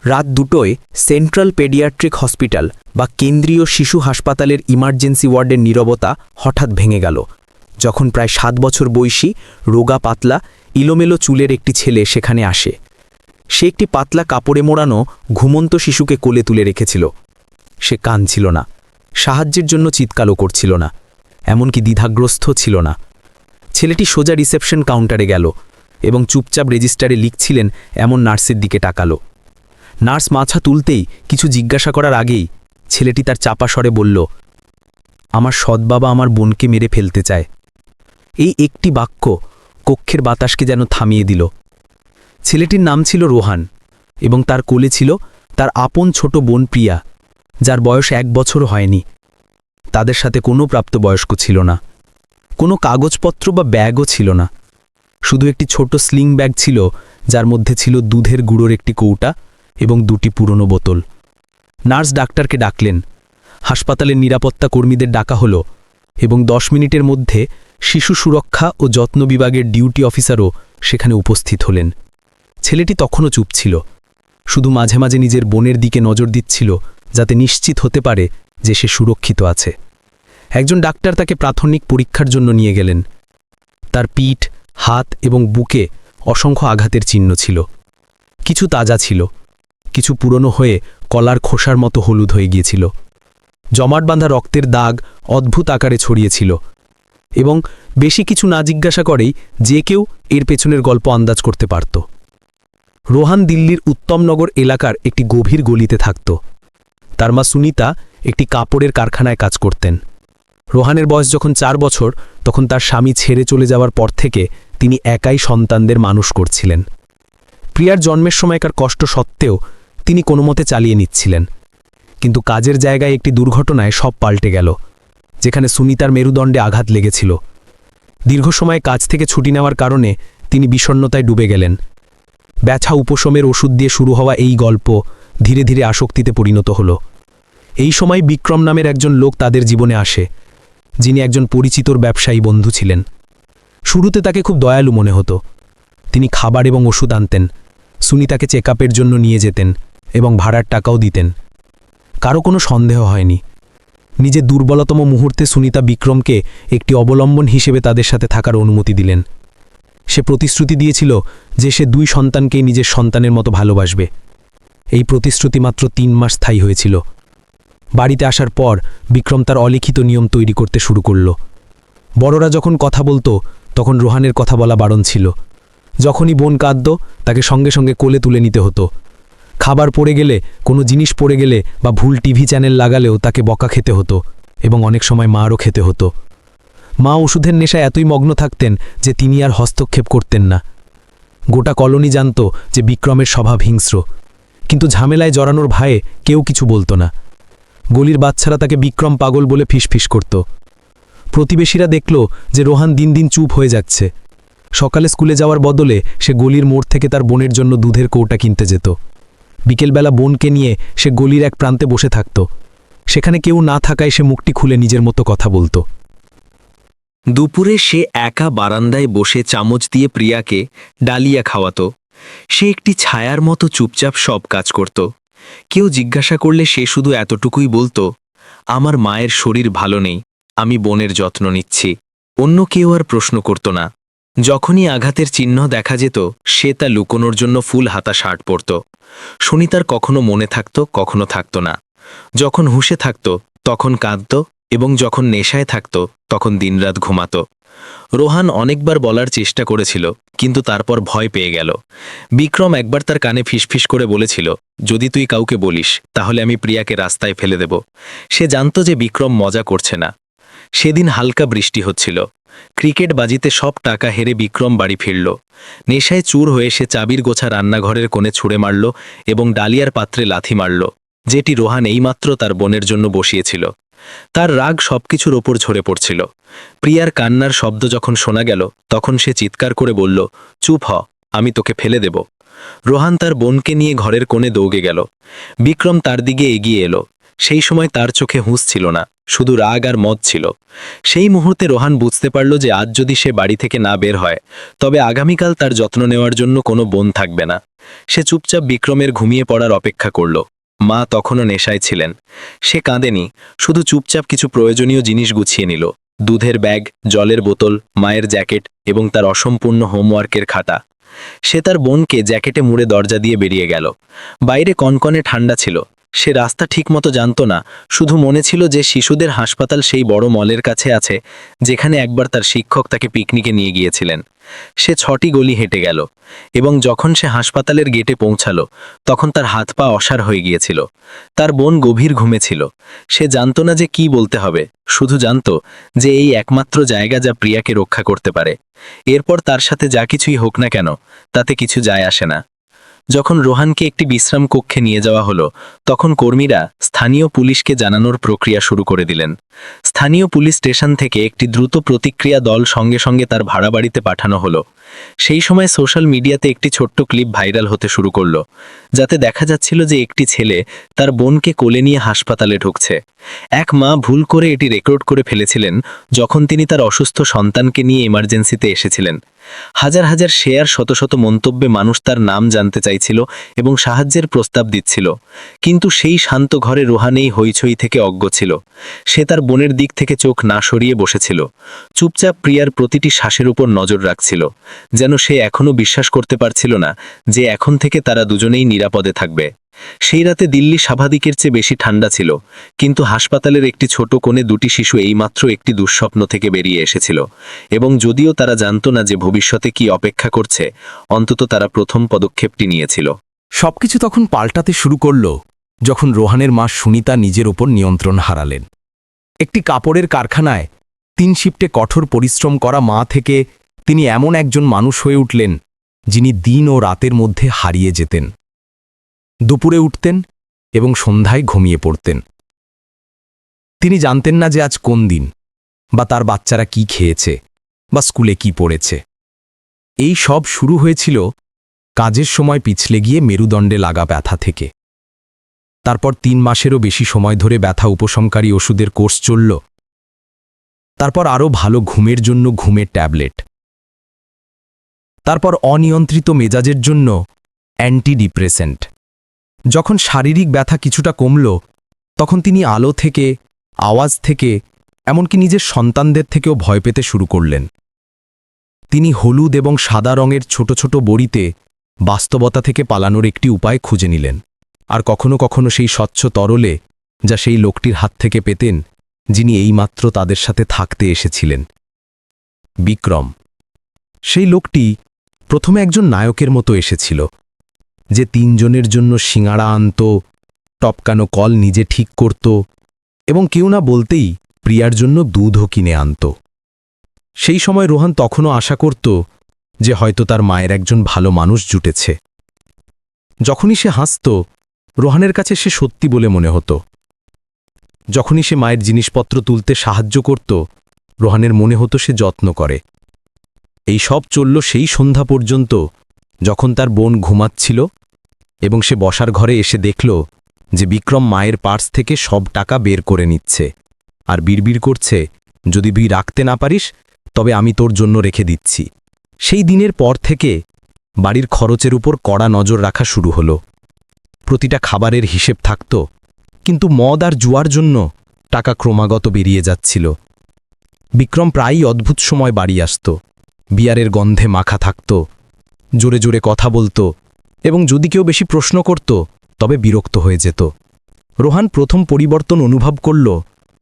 রাত 2টোয় central paediatric hospital বা কেন্দ্রীয় শিশু হাসপাতালের ইমার্জেন্সি ওয়ার্ডের নীরবতা হঠাৎ ভেঙে গেল যখন প্রায় 7 বছর বয়সী রোগা পাতলা ইলোমেলো চুলের একটি ছেলে সেখানে আসে। সে একটি পাতলা কাপড়ে মোড়ানো ঘুমন্ত শিশুকে কোলে তুলে রেখেছিল। সে কাঁদছিল না, সাহায্যের জন্য চিৎকারও করছিল না, এমনকি দ্বিধাগ্রস্ত ছিল না। ছেলেটি সোজা রিসেপশন কাউন্টারে গেল এবং চুপচাপ রেজিস্টারে লিখছিলেন এমন নার্সের দিকে তাকালো। নার্স মাথা তুলতেই কিছু জিজ্ঞাসা করার আগেই ছেলেটি তার চাপা স্বরে বলল, আমার সৎবাবা আমার বোনকে মেরে ফেলতে চায়। এই একটি বাক্য কক্ষের বাতাসকে যেন থামিয়ে দিল। ছেলেটির নাম ছিল রোহান এবং তার কোলে ছিল তার আপন ছোট বোন প্রিয়া, যার বয়স 1 বছর হয়নি। তাদের সাথে কোনো প্রাপ্তবয়স্ক ছিল না, কোনো কাগজপত্র বা ব্যাগও ছিল না। শুধু একটি ছোট স্লিং ব্যাগ ছিল, যার মধ্যে ছিল দুধের গুঁড়োর একটি কৌটা এবং 2টি পুরনো বোতল। নার্স ডাক্তারকে ডাকলেন, হাসপাতালের নিরাপত্তা কর্মীদের ডাকা হলো এবং 10 মিনিটের মধ্যে শিশু সুরক্ষা ও যত্ন বিভাগের ডিউটি অফিসারও সেখানে উপস্থিত হলেন। ছেলেটি তখনও চুপ ছিল, শুধু মাঝে মাঝে নিজের বোনের দিকে নজর দিচ্ছিল যাতে নিশ্চিত হতে পারে যে সে সুরক্ষিত আছে। একজন ডাক্তার তাকে প্রাথমিক পরীক্ষার জন্য নিয়ে গেলেন। তার পিঠ, হাত এবং বুকে অসংখ্য আঘাতের চিহ্ন ছিল। কিছু তাজা ছিল, কিছু পুরনো হয়ে কলার খোসার মতো হলুদ হয়ে গিয়েছিল। জমাট বাঁধা রক্তের দাগ অদ্ভুত আকারে ছড়িয়েছিল এবং বেশি কিছু না জিজ্ঞাসা করেই যে কেউ এর পেছনের গল্প আন্দাজ করতে পারত। রোহান দিল্লির উত্তমনগর এলাকার একটি গভীর গলিতে থাকত। তার মা সুনিতা একটি কাপড়ের কারখানায় কাজ করতেন। রোহানের বয়স যখন 4 বছর, তখন তার স্বামী ছেড়ে চলে যাওয়ার পর থেকে তিনি একাই সন্তানদের মানুষ করছিলেন। প্রিয়ার জন্মের সময়কার কষ্ট সত্ত্বেও তিনি কোনোমতে চালিয়ে নিচ্ছিলেন। কিন্তু কাজের জায়গায় একটি দুর্ঘটনায় সব পাল্টে গেল, যেখানে সুনিতার মেরুদণ্ডে আঘাত লেগেছিল। দীর্ঘ সময় কাজ থেকে ছুটি নেওয়ার কারণে তিনি বিষণ্ণতায় ডুবে গেলেন। ব্যথা উপশমের ওষুধ দিয়ে শুরু হওয়া এই গল্প ধীরে ধীরে আসক্তিতে পরিণত হল। এই সময় বিক্রম নামের একজন লোক তাদের জীবনে আসে, যিনি একজন পরিচিতর ব্যবসায়ী বন্ধু ছিলেন। শুরুতে তাকে খুব দয়ালু মনে হতো। তিনি খাবার এবং ওষুধ আনতেন, সুনিতাকে চেকআপের জন্য নিয়ে যেতেন এবং ভাড়ার টাকাও দিতেন। কারো কোনো সন্দেহ হয়নি। নিজের দুর্বলতম মুহূর্তে সুনিতা বিক্রমকে একটি অবলম্বন হিসেবে তাদের সাথে থাকার অনুমতি দিলেন। সে প্রতিশ্রুতি দিয়েছিল যে সে 2 সন্তানকেই নিজের সন্তানের মতো ভালোবাসবে। এই প্রতিশ্রুতি মাত্র 3 মাস স্থায়ী হয়েছিল। বাড়িতে আসার পর বিক্রম তার অলিখিত নিয়ম তৈরি করতে শুরু করল। বড়রা যখন কথা বলতো তখন রোহানের কথা বলা বারণ ছিল। যখনই বোন কাঁদত তাকে সঙ্গে সঙ্গে কোলে তুলে নিতে হতো। খাবার পড়ে গেলে, কোনো জিনিস পড়ে গেলে বা ভুল টিভি চ্যানেল লাগালেও তাকে বকা খেতে হতো এবং অনেক সময় মারও খেতে হতো। মা ওষুধের নেশায় এতই মগ্ন থাকতেন যে তিনি আর হস্তক্ষেপ করতেন না। গোটা কলোনি জানত যে বিক্রমের স্বভাব হিংস্র, কিন্তু ঝামেলায় জড়ানোর ভয়ে কেউ কিছু বলতো না। গলির বাচ্চারা তাকে বিক্রম পাগল বলে ফিসফিস করত। প্রতিবেশীরা দেখল যে রোহান দিন দিন চুপ হয়ে যাচ্ছে। সকালে স্কুলে যাওয়ার বদলে সে গলির মোড় থেকে তার বোনের জন্য দুধের কৌটা কিনতে যেত। বিকেলবেলা বোনকে নিয়ে সে গলির এক প্রান্তে বসে থাকত। সেখানে কেউ না থাকায় সে মুখটি খুলে নিজের মতো কথা বলত। দুপুরে সে একা বারান্দায় বসে চামচ দিয়ে প্রিয়াকে ডালিয়া খাওয়াত। সে একটি ছায়ার মতো চুপচাপ সব কাজ করত। কেউ জিজ্ঞাসা করলে সে শুধু এতটুকুই বলতো, আমার মায়ের শরীর ভালো নেই, আমি বোনের যত্ন নিচ্ছি। অন্য কেউ আর প্রশ্ন করত না। যখনই আঘাতের চিহ্ন দেখা যেত সে তা লুকোনোর জন্য ফুল হাতা শার্ট পরত। সুনিতার কখনো মনে থাকত, কখনো থাকত না। যখন হুঁশে থাকত তখন কাঁদত এবং যখন নেশায় থাকত তখন দিনরাত ঘুমাত। রোহান অনেকবার বলার চেষ্টা করেছিল, কিন্তু তারপর ভয় পেয়ে গেল। বিক্রম একবার তার কানে ফিসফিস করে বলেছিল, যদি তুই কাউকে বলিস তাহলে আমি প্রিয়াকে রাস্তায় ফেলে দেব। সে জানত যে বিক্রম মজা করছে না। সেদিন হালকা বৃষ্টি হচ্ছিল। ক্রিকেট বাজিতে সব টাকা হেরে বিক্রম বাড়ি ফিরল। নেশায় চুর হয়ে সে চাবির গোছা রান্নাঘরের কোণে ছুঁড়ে মারল এবং ডালিয়ার পাত্রে লাথি মারল, যেটি রোহান এইমাত্র তার বোনের জন্য বসিয়েছিল। তার রাগ সবকিছুর ওপর ঝরে পড়ছিল। প্রিয়ার কান্নার শব্দ যখন শোনা গেল তখন সে চিৎকার করে বলল, চুপ হ, আমি তোকে ফেলে দেব। রোহান তার বোনকে নিয়ে ঘরের কোণে দৌড়ে গেল। বিক্রম তার দিকে এগিয়ে এলো। সেই সময় তার চোখে হুঁশ ছিল না, শুধু রাগ আর মদ ছিল। সেই মুহূর্তে রোহান বুঝতে পারল যে আজ যদি সে বাড়ি থেকে না বের হয়, তবে আগামীকাল তার যত্ন নেওয়ার জন্য কোনো বোন থাকবে না। সে চুপচাপ বিক্রমের ঘুমিয়ে পড়ার অপেক্ষা করল। মা তখনও নেশায় ছিলেন। সে কাঁদেনি, শুধু চুপচাপ কিছু প্রয়োজনীয় জিনিস গুছিয়ে নিল। দুধের ব্যাগ, জলের বোতল, মায়ের জ্যাকেট এবং তার অসম্পূর্ণ হোমওয়ার্কের খাতা। সে তার বোনকে জ্যাকেটে মুড়ে দরজা দিয়ে বেরিয়ে গেল। বাইরে কনকনে ঠান্ডা ছিল। সে রাস্তা ঠিকমতো জানত না, শুধু মনে ছিল যে শিশুদের হাসপাতাল সেই বড় মলের কাছে আছে, যেখানে একবার তার শিক্ষক তাকে পিকনিকে নিয়ে গিয়েছিলেন। সে 6টি গলি হেঁটে গেল, এবং যখন সে হাসপাতালের গেটে পৌঁছালো, তখন তার হাত পা অসাড় হয়ে গিয়েছিল। তার বোন গভীর ঘুমে ছিল। সে জানত না যে কি বলতে হবে, শুধু জানত যে এই একমাত্র জায়গা যা প্রিয়াকে রক্ষা করতে পারে। এরপর তার সাথে যা কিছুই হোক না কেন, তাতে কিছু যায় আসে না। যখন রোহানকে একটি বিশ্রাম কক্ষে নিয়ে যাওয়া হলো, তখন কর্মীরা স্থানীয় পুলিশকে জানানোর প্রক্রিয়া শুরু করে দিলেন। স্থানীয় পুলিশ স্টেশন থেকে একটি দ্রুত প্রতিক্রিয়া দল সঙ্গে সঙ্গে তার ভাড়া বাড়িতে পাঠানো হলো। সেই সময় সোশ্যাল মিডিয়াতে একটি ছোট্ট ক্লিপ ভাইরাল হতে শুরু করলো, যাতে দেখা যাচ্ছিল যে একটি ছেলে তার বোনকে কোলে নিয়ে হাসপাতালে ঢুকছে। এক মা ভুল করে এটি রেকর্ড করে ফেলেছিলেন যখন তিনি তার অসুস্থ সন্তানকে নিয়ে এমার্জেন্সিতে এসেছিলেন। হাজার হাজার শেয়ার, শত শত মন্তব্যে মানুষ তার নাম জানতে চাইছিল এবং সাহায্যের প্রস্তাব দিচ্ছিল। কিন্তু সেই শান্ত ঘরে রোহান এই হইচই থেকে অজ্ঞ ছিল। সে তার বোনের দিক থেকে চোখ না সরিয়ে বসেছিল, চুপচাপ প্রিয়ার প্রতিটি শ্বাসের উপর নজর রাখছিল, যেন সে এখনও বিশ্বাস করতে পারছিল না যে এখন থেকে তারা দুজনেই নিরাপদে থাকবে। সেই রাতে দিল্লি স্বাভাবিকের চেয়ে বেশি ঠান্ডা ছিল, কিন্তু হাসপাতালের একটি ছোট কোণে দুটি শিশু এইমাত্র একটি দুঃস্বপ্ন থেকে বেরিয়ে এসেছিল, এবং যদিও তারা জানত না যে ভবিষ্যতে কি অপেক্ষা করছে, অন্তত তারা প্রথম পদক্ষেপটি নিয়েছিল। সবকিছু তখন পাল্টাতে শুরু করল যখন রোহানের মা সুনিতা নিজের ওপর নিয়ন্ত্রণ হারালেন। একটি কাপড়ের কারখানায় 3 শিফটে কঠোর পরিশ্রম করা মা থেকে তিনি এমন একজন মানুষ হয়ে উঠলেন যিনি দিন ও রাতের মধ্যে হারিয়ে যেতেন। দুপুরে উঠতেন এবং সন্ধ্যায় ঘুমিয়ে পড়তেন। তিনি জানতেন না যে আজ কোন দিন, বা তার বাচ্চারা কি খেয়েছে, বা স্কুলে কি পড়েছে। এই সব শুরু হয়েছিল কাজের সময় পিছলে গিয়ে মেরুদণ্ডে লাগা ব্যথা থেকে। তারপর 3 মাসেরও বেশি সময় ধরে ব্যথা উপশমকারী ওষুধের কোর্স চলল। তারপর আরও ভালো ঘুমের জন্য ঘুমের ট্যাবলেট। তারপর অনিয়ন্ত্রিত মেজাজের জন্য অ্যান্টিডিপ্রেসেন্ট। যখন শারীরিক ব্যথা কিছুটা কমল, তখন তিনি আলো থেকে, আওয়াজ থেকে, এমনকি নিজের সন্তানদের থেকেও ভয় পেতে শুরু করলেন। তিনি হলুদ এবং সাদা রঙের ছোট ছোট বড়িতে বাস্তবতা থেকে পালানোর একটি উপায় খুঁজে নিলেন। আর কখনো কখনো সেই স্বচ্ছ তরলে, যা সেই লোকটির হাত থেকে পেতেন যিনি এইমাত্র তাদের সাথে থাকতে এসেছিলেন, বিক্রম। সেই লোকটি প্রথমে একজন নায়কের মতো এসেছিল, যে 3 জনের জন্য সিঙাড়া আনত, টপকানো কল নিজে ঠিক করত, এবং কেউ না বলতেই প্রিয়ার জন্য দুধও কিনে আনত। সেই সময় রোহান তখনও আশা করত যে হয়তো তার মায়ের একজন ভালো মানুষ জুটেছে। যখনই সে হাসত, রোহানের কাছে সে সত্যি বলে মনে হতো। যখনই সে মায়ের জিনিসপত্র তুলতে সাহায্য করত, রোহানের মনে হতো সে যত্ন করে। এই সব চলল সেই সন্ধ্যা পর্যন্ত, যখন তার বোন ঘুমাচ্ছিল এবং সে বসার ঘরে এসে দেখল যে বিক্রম মায়ের পার্স থেকে সব টাকা বের করে নিচ্ছে আর বিড়বিড় করছে, যদি তুই রাখতে না পারিস তবে আমি তোর জন্য রেখে দিচ্ছি। সেই দিনের পর থেকে বাড়ির খরচের উপর কড়া নজর রাখা শুরু হলো। প্রতিটা খাবারের হিসেব থাকত, কিন্তু মদ আর জুয়ার জন্য টাকা ক্রমাগত বেরিয়ে যাচ্ছিল। বিক্রম প্রায়ই অদ্ভুত সময় বাড়ি আসত। বিয়ারের গন্ধে মাখা থাকত, জোরে জোরে কথা বলত, এবং যদি কেউ বেশি প্রশ্ন করত তবে বিরক্ত হয়ে যেত। রোহান প্রথম পরিবর্তন অনুভব করল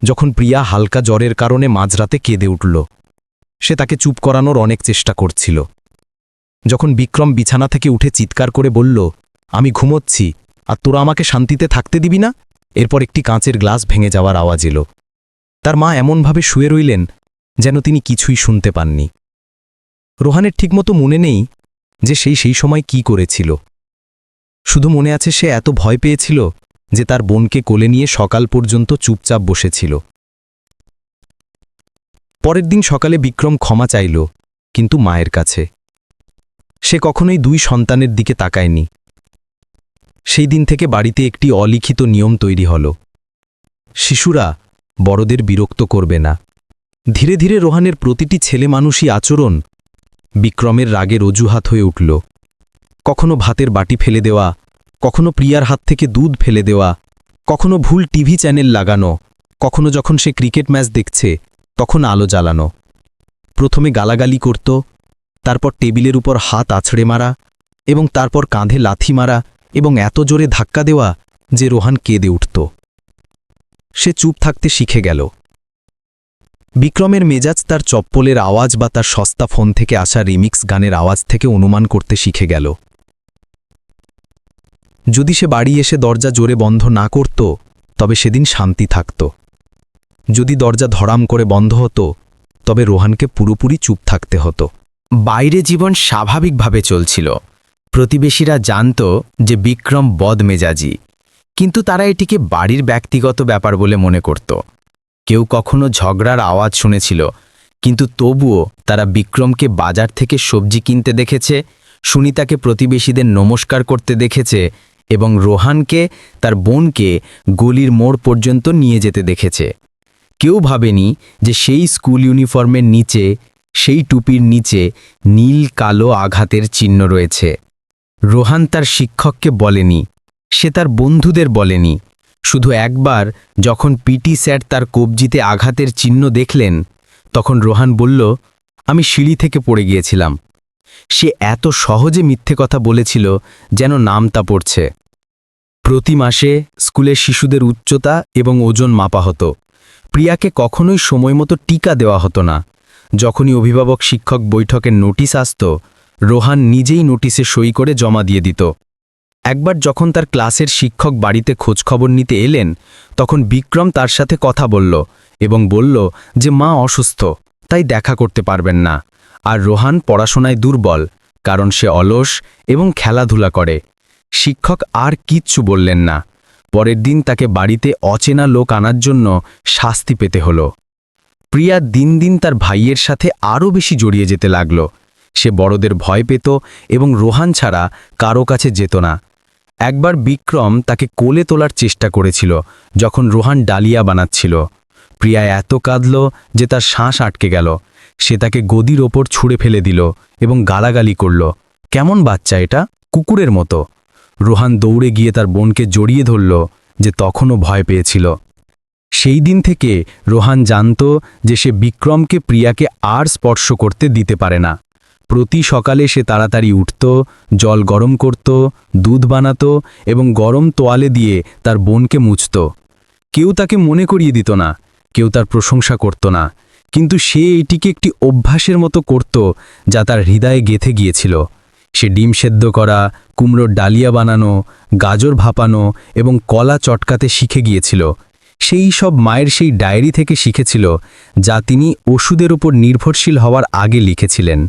যখন প্রিয়া হালকা জ্বরের কারণে মাঝরাতে কেঁদে উঠল। সে তাকে চুপ করানোর অনেক চেষ্টা করছিল। যখন বিক্রম বিছানা থেকে উঠে চিৎকার করে বলল, আমি ঘুমোচ্ছি আর তোরা আমাকে শান্তিতে থাকতে দিবি না, এরপর একটি কাঁচের গ্লাস ভেঙে যাওয়ার আওয়াজ এলো। তার মা এমনভাবে শুয়ে রইলেন যেন তিনি কিছুই শুনতে পাননি। রোহানের ঠিকমতো মনে নেই যে সেই সময় কি করেছিল। শুধু মনে আছে সে এত ভয় পেয়েছিল যে তার বোনকে কোলে নিয়ে সকাল পর্যন্ত চুপচাপ বসেছিল। পরের দিন সকালে বিক্রম ক্ষমা চাইল, কিন্তু মায়ের কাছে। সে কখনোই 2 সন্তানের দিকে তাকায়নি। সেই দিন থেকে বাড়িতে একটি অলিখিত নিয়ম তৈরি হল। শিশুরা বড়দের বিরক্ত করবে না। ধীরে ধীরে রোহানের প্রতিটি ছেলে মানুষই আচরণ বিক্রমের রাগের অজুহাত হয়ে উঠল। কখনো ভাতের বাটি ফেলে দেওয়া, কখনো প্রিয়ার হাত থেকে দুধ ফেলে দেওয়া, কখনো ভুল টিভি চ্যানেল লাগানো, কখনো যখন সে ক্রিকেট ম্যাচ দেখছে তখন আলো জ্বালানো। প্রথমে গালাগালি করত, তারপর টেবিলের উপর হাত আছড়ে মারা, এবং তারপর কাঁধে লাথি মারা এবং এত জোরে ধাক্কা দেওয়া যে রোহান কেঁদে উঠত। সে চুপ থাকতে শিখে গেল। বিক্রমের মেজাজ তার চপ্পলের আওয়াজ বা তার সস্তা ফোন থেকে আসা রিমিক্স গানের আওয়াজ থেকে অনুমান করতে শিখে গেল। যদি সে বাড়ি এসে দরজা জোরে বন্ধ না করত তবে সেদিন শান্তি থাকত। যদি দরজা ধরাম করে বন্ধ হতো তবে রোহানকে পুরোপুরি চুপ থাকতে হতো। বাইরে জীবন স্বাভাবিকভাবে চলছিল। প্রতিবেশীরা জানত যে বিক্রম বদমেজাজি, কিন্তু তারা এটিকে বাড়ির ব্যক্তিগত ব্যাপার বলে মনে করত। কেউ কখনো ঝগড়ার আওয়াজ শুনেছিল, কিন্তু তবুও তারা বিক্রমকে বাজার থেকে সবজি কিনতে দেখেছে, সুনিতাকে প্রতিবেশীদের নমস্কার করতে দেখেছে এবং রোহানকে তার বোনকে গলির মোড় পর্যন্ত নিয়ে যেতে দেখেছে। কেউ ভাবেনি যে সেই স্কুল ইউনিফর্মের নিচে, সেই টুপির নিচে নীল কালো আঘাতের চিহ্ন রয়েছে। রোহান তার শিক্ষককে বলেনি, সে তার বন্ধুদের বলেনি। শুধু একবার যখন পিটি স্যার তার কবজিতে আঘাতের চিহ্ন দেখলেন, তখন রোহান বলল, আমি সিঁড়ি থেকে পড়ে গিয়েছিলাম। সে এত সহজে মিথ্যে কথা বলেছিল যেন নামতা পড়ছে। প্রতি মাসে স্কুলের শিশুদের উচ্চতা এবং ওজন মাপা হতো। প্রিয়াকে কখনোই সময়মতো টিকা দেওয়া হতো না। যখনই অভিভাবক শিক্ষক বৈঠকের নোটিশ আসত, রোহান নিজেই নোটিশে সই করে জমা দিয়ে দিত। একবার যখন তার ক্লাসের শিক্ষক বাড়িতে খোঁজখবর নিতে এলেন, তখন বিক্রম তার সাথে কথা বলল এবং বলল যে মা অসুস্থ, তাই দেখা করতে পারবেন না। আর রোহান পড়াশোনায় দুর্বল, কারণ সে অলস এবং খেলাধুলা করে। শিক্ষক আর কিচ্ছু বললেন না। পরের দিন তাকে বাড়িতে অচেনা লোক আনার জন্য শাস্তি পেতে হলো। প্রিয়া দিন দিন তার ভাইয়ের সাথে আরও বেশি জড়িয়ে যেতে লাগল। সে বড়দের ভয় পেত এবং রোহান ছাড়া কারো কাছে যেত না। একবার বিক্রম তাকে কোলে তোলার চেষ্টা করেছিল যখন রোহান ডালিয়া বানাচ্ছিল। প্রিয়া এত কাঁদল যে তার শ্বাস আটকে গেল। সে তাকে গদির ওপর ছুঁড়ে ফেলে দিল এবং গালাগালি করল, কেমন বাচ্চা এটা, কুকুরের মতো। রোহান দৌড়ে গিয়ে তার বোনকে জড়িয়ে ধরল, যে তখনও ভয় পেয়েছিল। সেই দিন থেকে রোহান জানত যে সে বিক্রমকে প্রিয়াকে আর স্পর্শ করতে দিতে পারে না। প্রতি সকালে সে তাড়াতাড়ি উঠত, জল গরম করত, দুধ বানাত এবং গরম তোয়ালে দিয়ে তার বোনকে মুছত। কেউ তাকে মনে করিয়ে দিত না, কেউ তার প্রশংসা করত না, কিন্তু সে এটিকে একটি অভ্যাসের মতো করত যা তার হৃদয়ে গেঁথে গিয়েছিল। সে ডিম সেদ্ধ করা, কুমড়োর ডালিয়া বানানো, গাজর ভাপানো এবং কলা চটকাতে শিখে গিয়েছিল। সেই সব মায়ের সেই ডায়েরি থেকে শিখেছিল যা তিনি ওষুধের উপর নির্ভরশীল হওয়ার আগে লিখেছিলেন।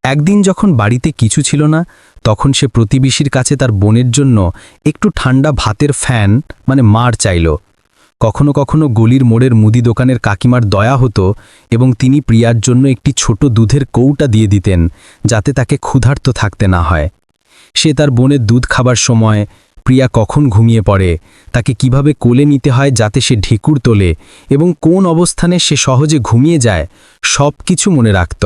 একদিন যখন বাড়িতে কিছু ছিল না, তখন সে প্রতিবেশীর কাছে তার বোনের জন্য একটু ঠান্ডা ভাতের ফ্যান মার চাইল। কখনো কখনো গলির মোড়ের মুদি দোকানের কাকিমার দয়া হতো এবং তিনি প্রিয়ার জন্য একটি ছোট দুধের কৌটা দিয়ে দিতেন, যাতে তাকে ক্ষুধার্ত থাকতে না হয়। সে তার বোনের দুধ খাবার সময়, প্রিয়া কখন ঘুমিয়ে পড়ে, তাকে কিভাবে কোলে নিতে হয় যাতে সে ঢেকুর তোলে এবং কোন অবস্থানে সে সহজে ঘুমিয়ে যায়, সব কিছু মনে রাখত।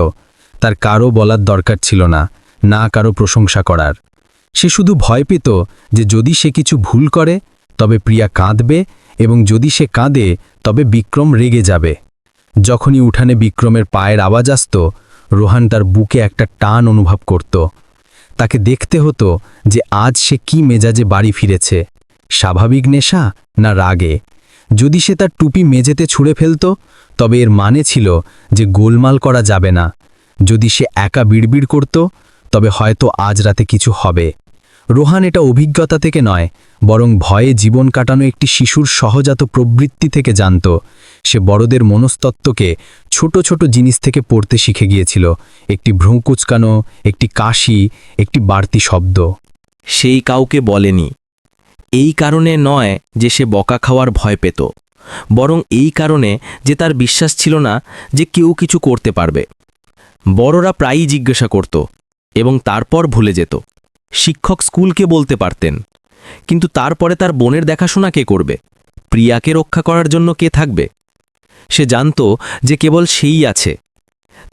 তার কারো বলার দরকার ছিল না, না কারো প্রশংসা করার। সে শুধু ভয় পেত যে যদি সে কিছু ভুল করে তবে প্রিয়া কাঁদবে, এবং যদি সে কাঁদে তবে বিক্রম রেগে যাবে। যখনই উঠানে বিক্রমের পায়ের আওয়াজ আসত, রোহান তার বুকে একটা টান অনুভব করত। তাকে দেখতে হতো যে আজ সে কি মেজাজে বাড়ি ফিরেছে, স্বাভাবিক নেশা না রাগে। যদি সে তার টুপি মেঝেতে ছুঁড়ে ফেলত, তবে এর মানে ছিল যে গোলমাল করা যাবে না। যদি সে একা বিড়বিড় করত, তবে হয়তো আজ রাতে কিছু হবে। রোহান এটা অভিজ্ঞতা থেকে নয়, বরং ভয়ে জীবন কাটানো একটি শিশুর সহজাত প্রবৃত্তি থেকে জানত। সে বড়দের মনস্তত্ত্বকে ছোট ছোট জিনিস থেকে পড়তে শিখে গিয়েছিল, একটি ভ্রু কুচকানো, একটি কাশি, একটি বাড়তি শব্দ। সেই কাউকে বলেনি। এই কারণে নয় যে সে বকা খাওয়ার ভয় পেত, বরং এই কারণে যে তার বিশ্বাস ছিল না যে কেউ কিছু করতে পারবে। বড়রা প্রায়ই জিজ্ঞাসা করত এবং তারপর ভুলে যেত। শিক্ষক স্কুলকে বলতে পারতেন, কিন্তু তারপরে তার বোনের দেখাশোনা কে করবে? প্রিয়াকে রক্ষা করার জন্য কে থাকবে? সে জানত যে কেবল সেই আছে,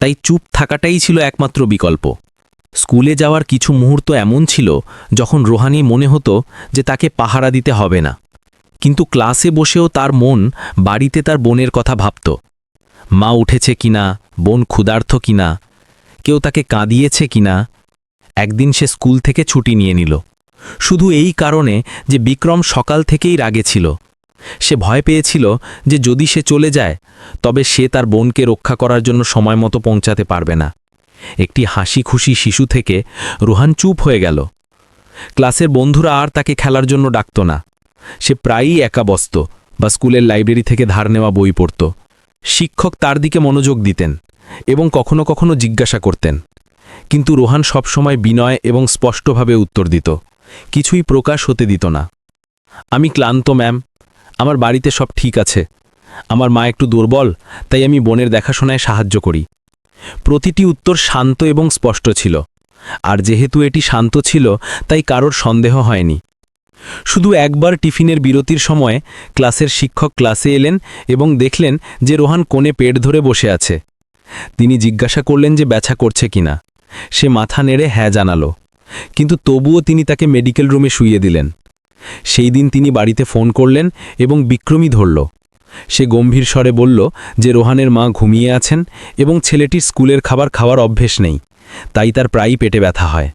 তাই চুপ থাকাটাই ছিল একমাত্র বিকল্প। স্কুলে যাওয়ার কিছু মুহূর্ত এমন ছিল যখন রোহানি মনে হতো যে তাকে পাহারা দিতে হবে না, কিন্তু ক্লাসে বসেও তার মন বাড়িতে তার বোনের কথা ভাবত। মা উঠেছে কিনা, বোন ক্ষুধার্ত কিনা, কেউ তাকে কাঁদিয়েছে কিনা। একদিন সে স্কুল থেকে ছুটি নিয়ে নিল, শুধু এই কারণে যে বিক্রম সকাল থেকেই রাগে ছিল। সে ভয় পেয়েছিল যে যদি সে চলে যায় তবে সে তার বোনকে রক্ষা করার জন্য সময় মতো পৌঁছাতে পারবে না। একটি হাসি খুশি শিশু থেকে রোহান চুপ হয়ে গেল। ক্লাসের বন্ধুরা আর তাকে খেলার জন্য ডাকত না। সে প্রায়ই একা বসত বা স্কুলের লাইব্রেরি থেকে ধার নেওয়া বই পড়ত। শিক্ষক তার দিকে মনোযোগ দিতেন এবং কখনো কখনো জিজ্ঞাসা করতেন, কিন্তু রোহান সবসময় বিনয় এবং স্পষ্টভাবে উত্তর দিত, কিছুই প্রকাশ হতে দিত না। আমি ক্লান্ত ম্যাম, আমার বাড়িতে সব ঠিক আছে, আমার মা একটু দুর্বল, তাই আমি বোনের দেখাশোনায় সাহায্য করি। প্রতিটি উত্তর শান্ত এবং স্পষ্ট ছিল, আর যেহেতু এটি শান্ত ছিল তাই কারোর সন্দেহ হয়নি। শুধু একবার টিফিনের বিরতির সময় ক্লাসের শিক্ষক ক্লাসে এলেন এবং দেখলেন যে রোহান কোণে পেট ধরে বসে আছে। তিনি জিজ্ঞাসা করলেন যে ব্যথা করছে কিনা। সে মাথা নেড়ে হ্যাঁ জানালো, কিন্তু তবুও তিনি তাকে মেডিকেল রুমে শুইয়ে দিলেন। সেই দিন তিনি বাড়িতে ফোন করলেন এবং বিক্রমই ধরল। সে গম্ভীর স্বরে বলল যে রোহানের মা ঘুমিয়ে আছেন এবং ছেলেটির স্কুলের খাবার খাওয়ার অভ্যেস নেই, তাই তার প্রায়ই পেটে ব্যথা হয়।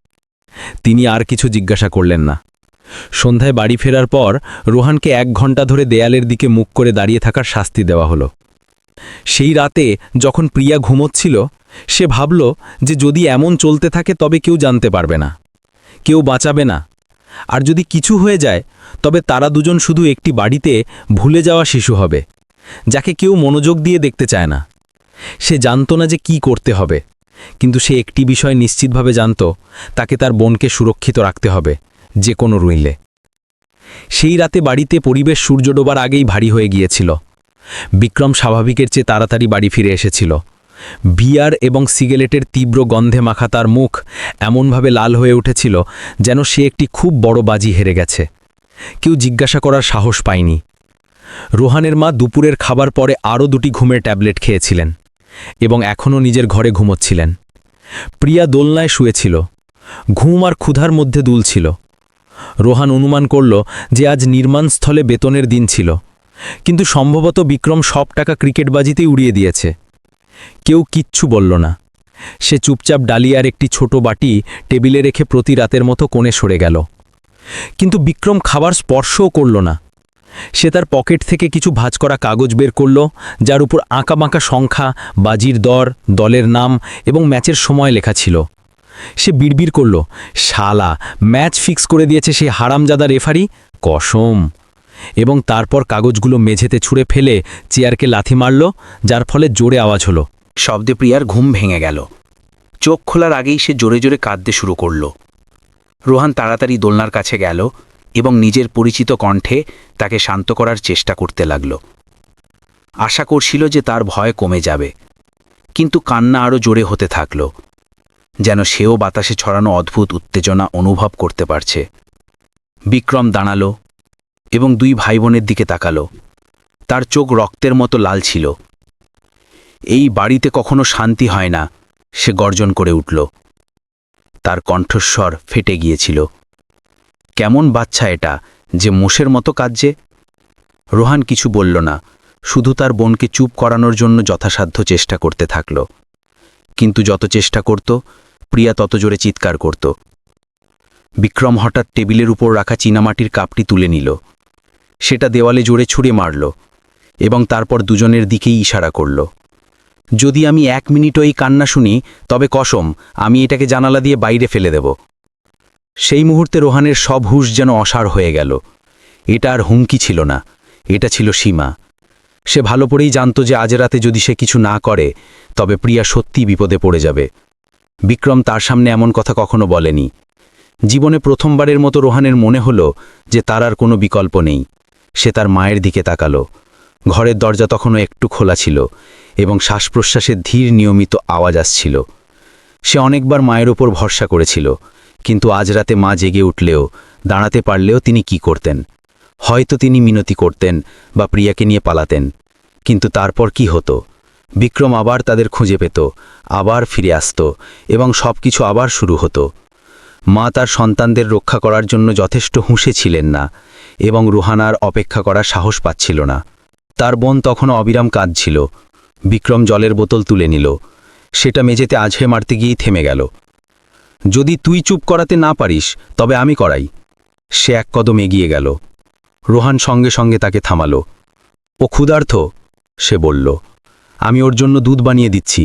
তিনি আর কিছু জিজ্ঞাসা করলেন না। সন্ধ্যায় বাড়ি ফেরার পর রোহানকে 1 ঘন্টা ধরে দেয়ালের দিকে মুখ করে দাঁড়িয়ে থাকার শাস্তি দেওয়া হলো। সেই রাতে যখন প্রিয়া ঘুমোচ্ছিল, সে ভাবল যে যদি এমন চলতে থাকে তবে কেউ জানতে পারবে না, কেউ বাঁচাবে না, আর যদি কিছু হয়ে যায় তবে তারা দুজন শুধু একটি বাড়িতে ভুলে যাওয়া শিশু হবে, যাকে কেউ মনোযোগ দিয়ে দেখতে চায় না। সে জানত না যে কি করতে হবে, কিন্তু সে একটি বিষয় নিশ্চিতভাবে জানত, তাকে তার বোনকে সুরক্ষিত রাখতে হবে যে কোনো রুইলে। সেই রাতে বাড়িতে পরিবেশ সূর্য ডোবার আগেই ভারী হয়ে গিয়েছিল। বিক্রম স্বাভাবিকের চেয়ে তাড়াতাড়ি বাড়ি ফিরে এসেছিল। বিয়ার এবং সিগারেটের তীব্র গন্ধে মাখা তার মুখ এমনভাবে লাল হয়ে উঠেছিল যেন সে একটি খুব বড় বাজি হেরে গেছে। কেউ জিজ্ঞাসা করার সাহস পায়নি। রোহানের মা দুপুরের খাবার পরে আরও 2টি ঘুমের ট্যাবলেট খেয়েছিলেন এবং এখনও নিজের ঘরে ঘুমোচ্ছিলেন। প্রিয়া দোলনায় শুয়েছিল, ঘুম আর ক্ষুধার মধ্যে দুলছিল। রোহান অনুমান করল যে আজ নির্মাণস্থলে বেতনের দিন ছিল, কিন্তু সম্ভবত বিক্রম সব টাকা ক্রিকেটবাজিতেই উড়িয়ে দিয়েছে। কেউ কিচ্ছু বলল না। সে চুপচাপ ডালিয়ার একটি ছোট বাটি টেবিলে রেখে প্রতি রাতের মতো কোণে সরে গেল। কিন্তু বিক্রম খাবার স্পর্শও করল না। সে তার পকেট থেকে কিছু ভাঁজ করা কাগজ বের করল, যার উপর আঁকাবাঁকা সংখ্যা, বাজির দর, দলের নাম এবং ম্যাচের সময় লেখা ছিল। সে বিড়বিড় করল, শালা, ম্যাচ ফিক্স করে দিয়েছে সেই হারামজাদা রেফারি, কসম। এবং তারপর কাগজগুলো মেঝেতে ছুঁড়ে ফেলে চেয়ারকে লাথি মারল, যার ফলে জোরে আওয়াজ হলো। শব্দে প্রিয়ার ঘুম ভেঙে গেল। চোখ খোলার আগেই সে জোরে জোরে কাঁদতে শুরু করল। রোহান তাড়াতাড়ি দোলনার কাছে গেল এবং নিজের পরিচিত কণ্ঠে তাকে শান্ত করার চেষ্টা করতে লাগল। আশা করছিল যে তার ভয় কমে যাবে, কিন্তু কান্না আরও জোরে হতে থাকল, যেন সেও বাতাসে ছড়ানো অদ্ভুত উত্তেজনা অনুভব করতে পারছে। বিক্রম দাঁড়ালো এবং 2 ভাই বোনের দিকে তাকালো। তার চোখ রক্তের মতো লাল ছিল। এই বাড়িতে কখনো শান্তি হয় না, সে গর্জন করে উঠল। তার কণ্ঠস্বর ফেটে গিয়েছিল। কেমন বাচ্চা এটা যে মোষের মতো কাঁদছে? রোহান কিছু বলল না, শুধু তার বোনকে চুপ করানোর জন্য যথাসাধ্য চেষ্টা করতে থাকল। কিন্তু যত চেষ্টা করত, প্রিয়া তত জোরে চিৎকার করত। বিক্রম হঠাৎ টেবিলের উপর রাখা চীনামাটির কাপটি তুলে নিল। সেটা দেওয়ালে জোরে ছুঁড়ে মারল এবং তারপর দুজনের দিকেই ইশারা করল। যদি আমি 1 মিনিটও এই কান্না শুনি তবে কসম আমি এটাকে জানালা দিয়ে বাইরে ফেলে দেব। সেই মুহূর্তে রোহানের সব হুঁশ যেন অসাড় হয়ে গেল। এটা আর হুমকি ছিল না, এটা ছিল সীমা। সে ভালো করেই জানত যে আজ রাতে যদি সে কিছু না করে তবে প্রিয়া সত্যিই বিপদে পড়ে যাবে। বিক্রম তার সামনে এমন কথা কখনো বলেনি। জীবনে প্রথমবারের মতো রোহানের মনে হলো যে তার আর কোনো বিকল্প নেই। সে তার মায়ের দিকে তাকালো। ঘরের দরজা তখনও একটু খোলা ছিল এবং শ্বাস প্রশ্বাসের ধীর নিয়মিত আওয়াজ আসছিল। সে অনেকবার মায়ের ওপর ভরসা করেছিল, কিন্তু আজ রাতে মা জেগে উঠলেও, দাঁড়াতে পারলেও তিনি কি করতেন? হয়তো তিনি মিনতি করতেন বা প্রিয়াকে নিয়ে পালাতেন, কিন্তু তারপর কি হতো? বিক্রম আবার তাদের খুঁজে পেত, আবার ফিরে আসত এবং সবকিছু আবার শুরু হতো। মা তার সন্তানদের রক্ষা করার জন্য যথেষ্ট হুঁশে ছিলেন না এবং রুহানার অপেক্ষা করার সাহস পাচ্ছিল না। তার বোন তখনও অবিরাম কাঁদছিল। বিক্রম জলের বোতল তুলে নিল, সেটা মেঝেতে আছড়ে মারতে গিয়েই থেমে গেল। যদি তুই চুপ করাতে না পারিস তবে আমি করাই। সে এক কদম এগিয়ে গেল। রোহান সঙ্গে সঙ্গে তাকে থামালো। ও ক্ষুধার্ত, সে বলল। আমি ওর জন্য দুধ বানিয়ে দিচ্ছি।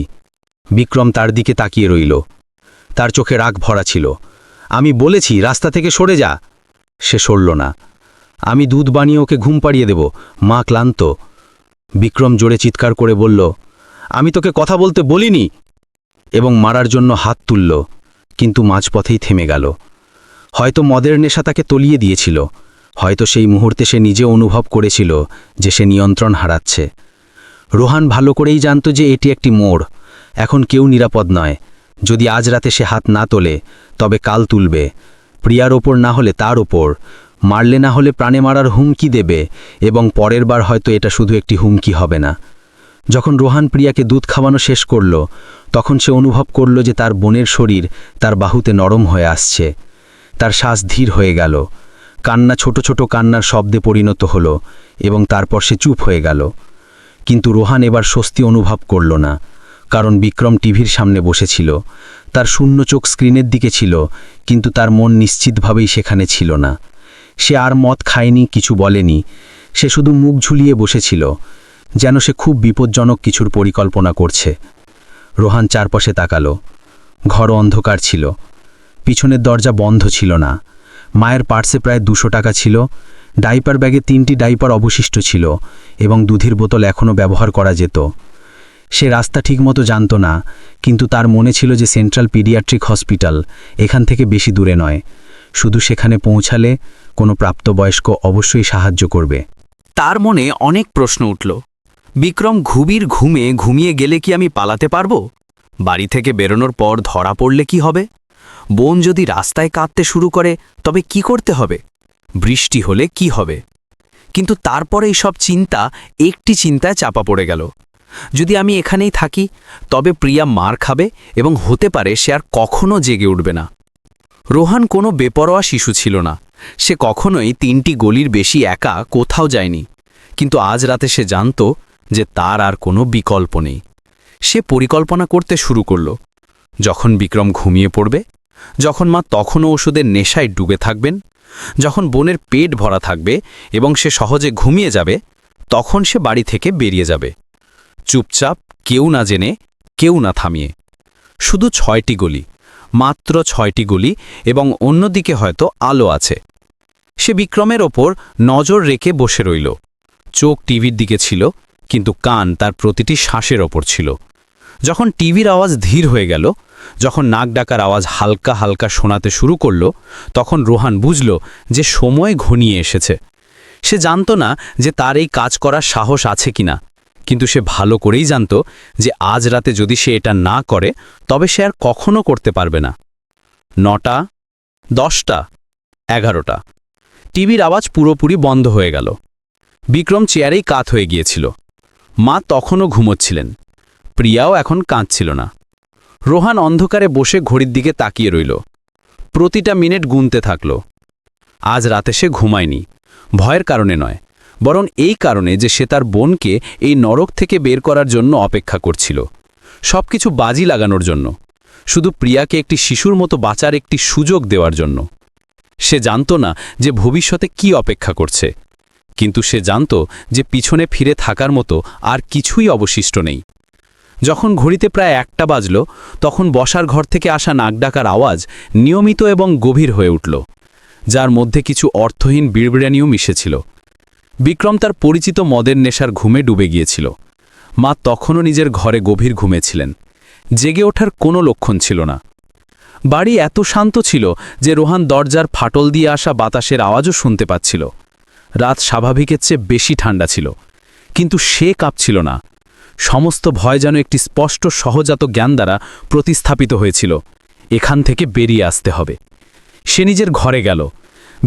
বিক্রম তার দিকে তাকিয়ে রইল। তার চোখে রাগ ভরা ছিল। আমি বলেছি রাস্তা থেকে সরে যা। সে সরল না। আমি দুধ বানিয়ে ওকে ঘুম পাড়িয়ে দেব, মা ক্লান্ত। বিক্রম জোরে চিৎকার করে বলল, আমি তোকে কথা বলতে বলিনি, এবং মারার জন্য হাত তুলল, কিন্তু মাঝপথেই থেমে গেল। হয়তো মদের নেশা তাকে তলিয়ে দিয়েছিল, হয়তো সেই মুহূর্তে সে নিজে অনুভব করেছিল যে সে নিয়ন্ত্রণ হারাচ্ছে। রোহান ভালো করেই জানত যে এটি একটি মোড়। এখন কেউ নিরাপদ নয়। যদি আজ রাতে সে হাত না তোলে তবে কাল তুলবে, প্রিয়ার ওপর না হলে তার ওপর। মারলে না হলে প্রাণে মারার হুমকি দেবে, এবং পরের বার হয়তো এটা শুধু একটি হুমকি হবে না। যখন রোহান প্রিয়াকে দুধ খাওয়ানো শেষ করল, তখন সে অনুভব করল যে তার বোনের শরীর তার বাহুতে নরম হয়ে আসছে। তার শ্বাস ধীর হয়ে গেল। কান্না ছোট ছোট কান্নার শব্দে পরিণত হলো, এবং তারপর সে চুপ হয়ে গেল। কিন্তু রোহান এবার স্বস্তি অনুভব করল না, কারণ বিক্রম টিভির সামনে বসেছিল। তার শূন্য চোখ স্ক্রিনের দিকে ছিল, কিন্তু তার মন নিশ্চিতভাবেই সেখানে ছিল না। সে আর মদ খায়নি, কিছু বলেনি। সে শুধু মুখ ঝুলিয়ে বসেছিল, যেন সে খুব বিপজ্জনক কিছুর পরিকল্পনা করছে। রোহান চারপাশে তাকালো। ঘর অন্ধকার ছিল। পিছনের দরজা বন্ধ ছিল না। মায়ের পার্সে প্রায় 200 টাকা ছিল। ডাইপার ব্যাগে 3টি ডাইপার অবশিষ্ট ছিল, এবং দুধের বোতল এখনও ব্যবহার করা যেত। সে রাস্তা ঠিকমতো জানত না, কিন্তু তার মনে ছিল যে সেন্ট্রাল পিডিয়াট্রিক হসপিটাল এখান থেকে বেশি দূরে নয়। শুধু সেখানে পৌঁছালে কোনো প্রাপ্তবয়স্ক অবশ্যই সাহায্য করবে। তার মনে অনেক প্রশ্ন উঠল। বিক্রম গভীর ঘুমিয়ে গেলে কি আমি পালাতে পারবো? বাড়ি থেকে বেরোনোর পর ধরা পড়লে কি হবে? বোন যদি রাস্তায় কাঁদতে শুরু করে তবে কি করতে হবে? বৃষ্টি হলে কি হবে? কিন্তু তারপরে এই সব চিন্তা একটি চিন্তায় চাপা পড়ে গেল। যদি আমি এখানেই থাকি তবে প্রিয়া মার খাবে, এবং হতে পারে সে আর কখনো জেগে উঠবে না। রোহান কোনো বেপরোয়া শিশু ছিল না। সে কখনোই 3টি গলির বেশি একা কোথাও যায়নি, কিন্তু আজ রাতে সে জানত যে তার আর কোনো বিকল্প নেই। সে পরিকল্পনা করতে শুরু করল। যখন বিক্রম ঘুমিয়ে পড়বে, যখন মা তখনও ওষুধের নেশায় ডুবে থাকবেন, যখন বোনের পেট ভরা থাকবে এবং সে সহজে ঘুমিয়ে যাবে, তখন সে বাড়ি থেকে বেরিয়ে যাবে, চুপচাপ, কেউ না জেনে, কেউ না থামিয়ে। শুধু 6টি গলি, মাত্র 6টি গলি, এবং অন্যদিকে হয়তো আলো আছে। সে বিক্রমের ওপর নজর রেখে বসে রইল। চোখ টিভির দিকে ছিল, কিন্তু কান তার প্রতিটি শ্বাসের ওপর ছিল। যখন টিভির আওয়াজ ধীর হয়ে গেল, যখন নাক ডাকার আওয়াজ হালকা হালকা শোনাতে শুরু করল, তখন রোহান বুঝল যে সময় ঘনিয়ে এসেছে। সে জানত না যে তার এই কাজ করার সাহস আছে কিনা, কিন্তু সে ভালো করেই জানত যে আজ রাতে যদি সে এটা না করে তবে সে আর কখনো করতে পারবে না। 9টা, 10টা, 11টা। টিভির আওয়াজ পুরোপুরি বন্ধ হয়ে গেল। বিক্রম চেয়ারেই কাত হয়ে গিয়েছিল। মা তখনও ঘুমোচ্ছিলেন। প্রিয়াও এখন কাঁদছিল না। রোহান অন্ধকারে বসে ঘড়ির দিকে তাকিয়ে রইল। প্রতিটা মিনিট গুনতে থাকল। আজ রাতে সে ঘুমায়নি, ভয়ের কারণে নয়, বরং এই কারণে যে সে তার বোনকে এই নরক থেকে বের করার জন্য অপেক্ষা করছিল। সবকিছু বাজি লাগানোর জন্য, শুধু প্রিয়াকে একটি শিশুর মতো বাঁচার একটি সুযোগ দেওয়ার জন্য। সে জানত না যে ভবিষ্যতে কি অপেক্ষা করছে, কিন্তু সে জানত যে পিছনে ফিরে থাকার মতো আর কিছুই অবশিষ্ট নেই। যখন ঘড়িতে প্রায় 1টা বাজল, তখন বসার ঘর থেকে আসা নাক ডাকার আওয়াজ নিয়মিত এবং গভীর হয়ে উঠল, যার মধ্যে কিছু অর্থহীন বিড়বিড়ানিও মিশেছিল। বিক্রম তার পরিচিত মদের নেশার ঘুমে ডুবে গিয়েছিল। মা তখনও নিজের ঘরে গভীর ঘুমেছিলেন। জেগে ওঠার কোনো লক্ষণ ছিল না। বাড়ি এত শান্ত ছিল যে রোহান দরজার ফাটল দিয়ে আসা বাতাসের আওয়াজও শুনতে পাচ্ছিল। রাত স্বাভাবিকের চেয়ে বেশি ঠান্ডা ছিল, কিন্তু সে কাঁপছিল না। সমস্ত ভয় যেন একটি স্পষ্ট সহজাত জ্ঞান দ্বারা প্রতিস্থাপিত হয়েছিল। এখান থেকে বেরিয়ে আসতে হবে। সে নিজের ঘরে গেল।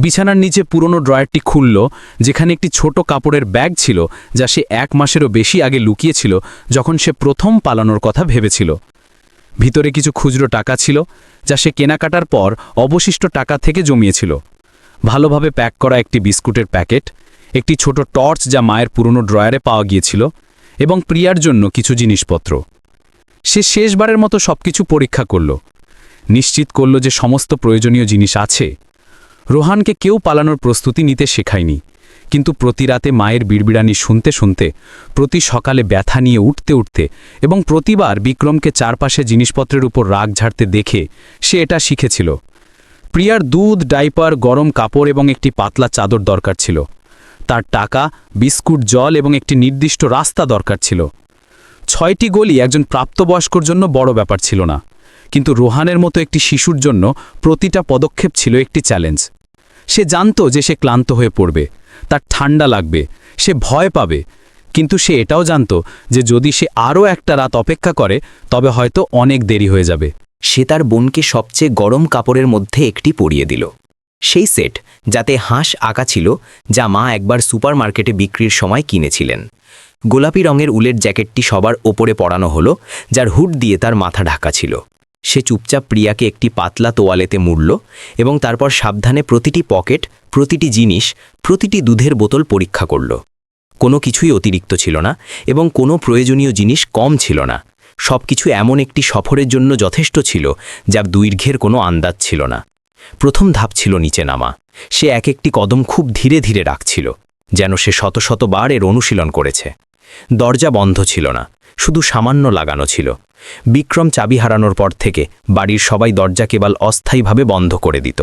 বিছানার নিচে পুরনো ড্রয়ারটি খুলল, যেখানে একটি ছোট কাপড়ের ব্যাগ ছিল যা সে 1 মাসেরও বেশি আগে লুকিয়েছিল যখন সে প্রথম পালানোর কথা ভেবেছিল। ভিতরে কিছু খুচরো টাকা ছিল যা সে কেনাকাটার পর অবশিষ্ট টাকা থেকে জমিয়েছিল। ভালোভাবে প্যাক করা একটি বিস্কুটের প্যাকেট, একটি ছোট টর্চ যা মায়ের পুরনো ড্রয়ারে পাওয়া গিয়েছিল, এবং প্রিয়ার জন্য কিছু জিনিসপত্র। সে শেষবারের মতো সবকিছু পরীক্ষা করল, নিশ্চিত করল যে সমস্ত প্রয়োজনীয় জিনিস আছে। রোহানকে কেউ পালানোর প্রস্তুতি নিতে শেখায়নি, কিন্তু প্রতি রাতে মায়ের বিড়বিড়ানি শুনতে শুনতে, প্রতি সকালে ব্যথা নিয়ে উঠতে উঠতে এবং প্রতিবার বিক্রমকে চারপাশে জিনিসপত্রের উপর রাগ ঝাড়তে দেখে সে এটা শিখেছিল। প্রিয়ার দুধ, ডাইপার, গরম কাপড় এবং একটি পাতলা চাদর দরকার ছিল। তার টাকা, বিস্কুট, জল এবং একটি নির্দিষ্ট রাস্তা দরকার ছিল। 6টি গলি একজন প্রাপ্তবয়স্কর জন্য বড় ব্যাপার ছিল না, কিন্তু রোহানের মতো একটি শিশুর জন্য প্রতিটা পদক্ষেপ ছিল একটি চ্যালেঞ্জ। সে জানত যে সে ক্লান্ত হয়ে পড়বে, তার ঠান্ডা লাগবে, সে ভয় পাবে, কিন্তু সে এটাও জানত যে যদি সে আরও একটা রাত অপেক্ষা করে তবে হয়তো অনেক দেরি হয়ে যাবে। সে তার বোনকে সবচেয়ে গরম কাপড়ের মধ্যে একটি পরিয়ে দিল, সেই সেট যাতে হাঁস আঁকা ছিল যা মা একবার সুপারমার্কেটে বিক্রির সময় কিনেছিলেন। গোলাপি রঙের উলের জ্যাকেটটি সবার ওপরে পরানো হলো, যার হুড দিয়ে তার মাথা ঢাকা ছিল। সে চুপচাপ প্রিয়াকে একটি পাতলা তোয়ালেতে মুড়ল এবং তারপর সাবধানে প্রতিটি পকেট, প্রতিটি জিনিস, প্রতিটি দুধের বোতল পরীক্ষা করল। কোনো কিছুই অতিরিক্ত ছিল না এবং কোনো প্রয়োজনীয় জিনিস কম ছিল না। সবকিছু এমন একটি সফরের জন্য যথেষ্ট ছিল যার দৈর্ঘ্যের কোনো আন্দাজ ছিল না। প্রথম ধাপ ছিল নিচে নামা। সে এক একটি কদম খুব ধীরে ধীরে রাখছিল, যেন সে শত শতবার এর অনুশীলন করেছে। দরজা বন্ধ ছিল না, শুধু সামান্য লাগানো ছিল। বিক্রম চাবি হারানোর পর থেকে বাড়ির সবাই দরজা কেবল অস্থায়ীভাবে বন্ধ করে দিত।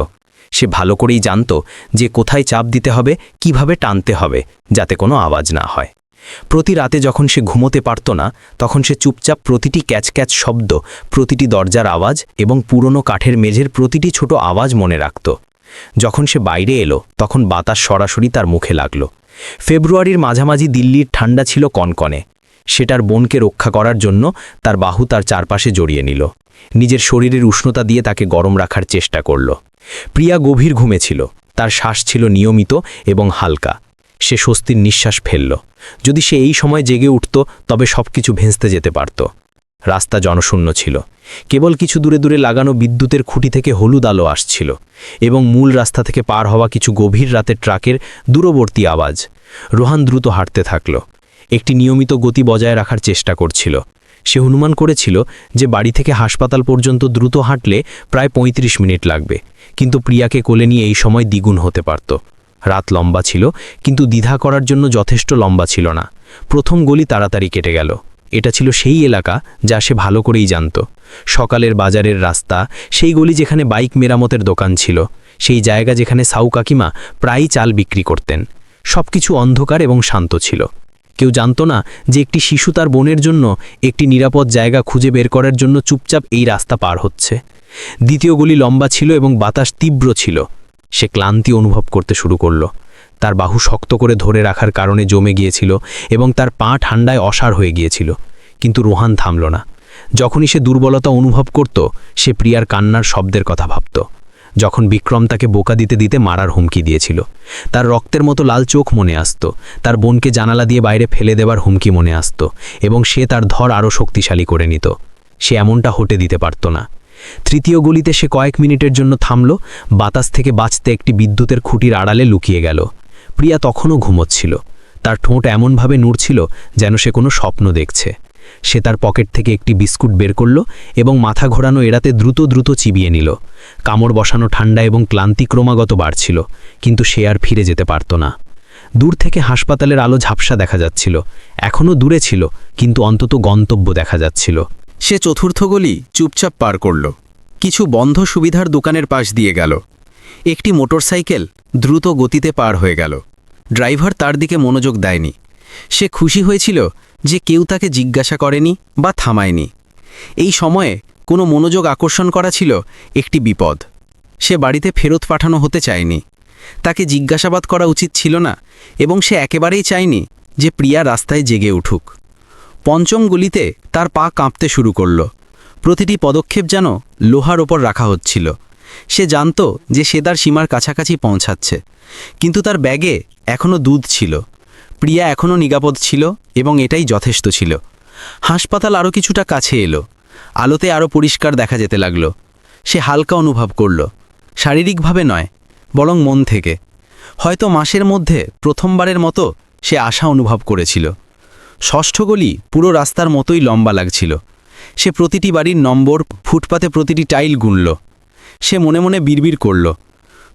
সে ভালো করেই জানত যে কোথায় চাপ দিতে হবে, কিভাবে টানতে হবে, যাতে কোনো আওয়াজ না হয়। প্রতি রাতে যখন সে ঘুমোতে পারত না, তখন সে চুপচাপ প্রতিটি ক্যাচ ক্যাচ শব্দ, প্রতিটি দরজার আওয়াজ এবং পুরনো কাঠের মেঝের প্রতিটি ছোট আওয়াজ মনে রাখত। যখন সে বাইরে এলো, তখন বাতাস সরাসরি তার মুখে লাগল। ফেব্রুয়ারির মাঝামাঝি দিল্লির ঠান্ডা ছিল কনকনে। সেটার বোনকে রক্ষা করার জন্য তার বাহু তার চারপাশে জড়িয়ে নিল, নিজের শরীরের উষ্ণতা দিয়ে তাকে গরম রাখার চেষ্টা করল। প্রিয়া গভীর ঘুমে ছিল, তার শ্বাস ছিল নিয়মিত এবং হালকা। সে স্বস্তির নিঃশ্বাস ফেলল। যদি সে এই সময় জেগে উঠত তবে সবকিছু ভেস্তে যেতে পারত। রাস্তা জনশূন্য ছিল, কেবল কিছু দূরে দূরে লাগানো বিদ্যুতের খুঁটি থেকে হলুদ আলো আসছিল এবং মূল রাস্তা থেকে পার হওয়া কিছু গভীর রাতের ট্রাকের দূরবর্তী আওয়াজ। রোহান দ্রুত হাঁটতে থাকল, একটি নিয়মিত গতি বজায় রাখার চেষ্টা করছিল। সে অনুমান করেছিল যে বাড়ি থেকে হাসপাতাল পর্যন্ত দ্রুত হাঁটলে প্রায় 35 মিনিট লাগবে, কিন্তু প্রিয়াকে কোলে নিয়ে এই সময় দ্বিগুণ হতে পারত। রাত লম্বা ছিল, কিন্তু দ্বিধা করার জন্য যথেষ্ট লম্বা ছিল না। প্রথম গলি তাড়াতাড়ি কেটে গেল। এটা ছিল সেই এলাকা যা সে ভালো করেই জানত। সকালের বাজারের রাস্তা, সেই গলি যেখানে বাইক মেরামতের দোকান ছিল, সেই জায়গা যেখানে সাউ কাকিমা প্রায়ই চাল বিক্রি করতেন। সবকিছু অন্ধকার এবং শান্ত ছিল। কেউ জানত না যে একটি শিশু তার বোনের জন্য একটি নিরাপদ জায়গা খুঁজে বের করার জন্য চুপচাপ এই রাস্তা পার হচ্ছে। দ্বিতীয় গলি লম্বা ছিল এবং বাতাস তীব্র ছিল। সে ক্লান্তি অনুভব করতে শুরু করল। তার বাহু শক্ত করে ধরে রাখার কারণে জমে গিয়েছিল এবং তার পা ঠান্ডায় অসাড় হয়ে গিয়েছিল। কিন্তু রোহান থামল না। যখনই সে দুর্বলতা অনুভব করত, সে প্রিয়ার কান্নার শব্দের কথা ভাবত। যখন বিক্রম তাকে বোকা দিতে দিতে মারার হুমকি দিয়েছিল, তার রক্তের মতো লাল চোখ মনে আসত। তার বোনকে জানালা দিয়ে বাইরে ফেলে দেবার হুমকি মনে আসত এবং সে তার ধর আরও শক্তিশালী করে নিত। সে এমনটা হতে দিতে পারত না। তৃতীয় গলিতে সে কয়েক মিনিটের জন্য থামল, বাতাস থেকে বাঁচতে একটি বিদ্যুতের খুঁটির আড়ালে লুকিয়ে গেল। প্রিয়া তখনও ঘুমোচ্ছিল। তার ঠোঁট এমনভাবে নড়ছিল যেন সে কোনো স্বপ্ন দেখছে। সে তার পকেট থেকে একটি বিস্কুট বের করল এবং মাথা ঘোরানো এড়াতে দ্রুত দ্রুত চিবিয়ে নিল। কামড় বসানো ঠান্ডা এবং ক্লান্তি ক্রমাগত বাড়ছিল, কিন্তু সে আর ফিরে যেতে পারত না। দূর থেকে হাসপাতালের আলো ঝাপসা দেখা যাচ্ছিল। এখনও দূরে ছিল, কিন্তু অন্তত গন্তব্য দেখা যাচ্ছিল। সে চতুর্থ গলি চুপচাপ পার করল। কিছু বন্ধ সুবিধার দোকানের পাশ দিয়ে গেল। একটি মোটরসাইকেল দ্রুত গতিতে পার হয়ে গেল। ড্রাইভার তার দিকে মনোযোগ দেয়নি। সে খুশি হয়েছিল যে কেউ তাকে জিজ্ঞাসা করেনি বা থামায়নি। এই সময়ে কোনো মনোযোগ আকর্ষণ করা ছিল একটি বিপদ। সে বাড়িতে ফেরত পাঠানো হতে চায়নি। তাকে জিজ্ঞাসাবাদ করা উচিত ছিল না এবং সে একেবারেই চায়নি যে প্রিয়া রাস্তায় জেগে উঠুক। পঞ্চম গলিতে তার পা কাঁপতে শুরু করল। প্রতিটি পদক্ষেপ যেন লোহার ওপর রাখা হচ্ছিল, সে জানত যে সে তার সীমার কাছাকাছি পৌঁছাচ্ছে, কিন্তু তার ব্যাগে এখনও দুধ ছিল। প্রিয়া এখনও নিরাপদ ছিল এবং এটাই যথেষ্ট ছিল। হাসপাতাল আরও কিছুটা কাছে এলো। আলোতে আরও পরিষ্কার দেখা যেতে লাগল। সে হালকা অনুভব করল, শারীরিকভাবে নয়, বরং মন থেকে। হয়তো মাসের মধ্যে প্রথমবারের মতো সে আশা অনুভব করেছিল। ষষ্ঠ গলি পুরো রাস্তার মতোই লম্বা লাগছিল। সে প্রতিটি বাড়ির নম্বর, ফুটপাতে প্রতিটি টাইল গুনল। সে মনে মনে বিড়বিড় করল,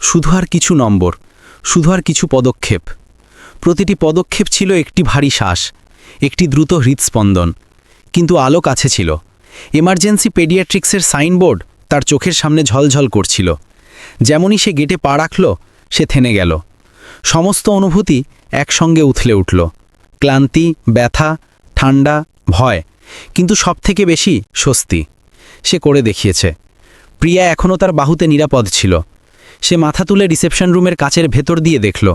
শুধু আর কিছু নম্বর, শুধু আর কিছু পদক্ষেপ। প্রতিটি পদক্ষেপ ছিল একটি ভারী শ্বাস, একটি দ্রুত হৃদস্পন্দন। কিন্তু আলো কাছে ছিল। এমার্জেন্সি পেডিয়াট্রিক্সের সাইনবোর্ড তার চোখের সামনে ঝলঝল করছিল। যেমনই সে গেটে পা রাখল, সে থেমে গেল। সমস্ত অনুভূতি একসঙ্গে উথলে উঠল, ক্লান্তি, ব্যথা, ঠান্ডা, ভয়, কিন্তু সবথেকে বেশি স্বস্তি। সে করে দেখিয়েছে। প্রিয়া এখনও তার বাহুতে নিরাপদ ছিল। সে মাথা তুলে রিসেপশন রুমের কাচের ভেতর দিয়ে দেখল।